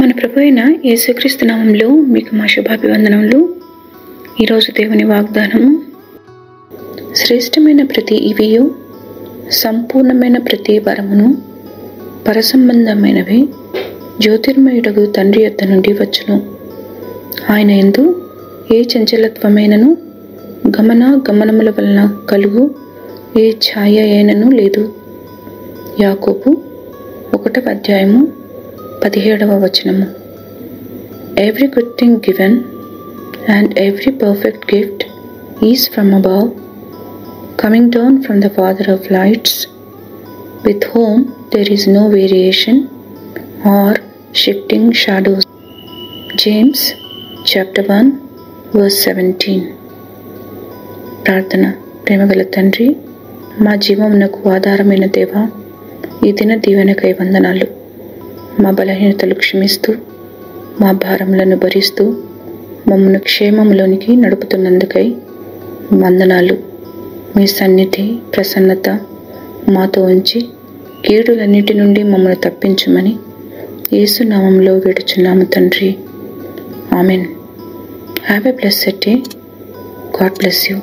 మన ప్రభు అయిన యేసుక్రీస్తు నామములో మీకు మా శుభాభివందనములు. ఈరోజు దేవుని వాగ్దానము, శ్రేష్టమైన ప్రతి ఇవియు సంపూర్ణమైన ప్రతి వరమును పరసంబంధమైనవి జ్యోతిర్మయుడగు తండ్రి యొద్ద నుండి వచ్చును. ఆయన యందు ఏ చంచలత్వమైనను గమనముల వలన కలుగు ఏ ఛాయ అయినను లేదు. యాకోబు 1:17. Every good thing given and every perfect gift is from above, coming down from the Father of lights, with whom there is no variation or shifting shadows. James chapter 1:17. ప్రార్థన. ప్రేమగల తండ్రి, మా జీవమునకు ఆధారమైన దేవా, ఈ దిన దీవెనకై వందనాలు. మా బలహీనతలు క్షమిస్తూ, మా భారములను భరిస్తూ మమ్మను క్షేమములోనికి నడుపుతున్నందుకై వందనాలు. మీ సన్నిధి, ప్రసన్నత మాతో ఉంచి కీడులన్నిటి నుండి మమ్మల్ని తప్పించమని యేసు నామములో వేడుచున్నాము తండ్రి. Amen. Have a blessed day. God bless you.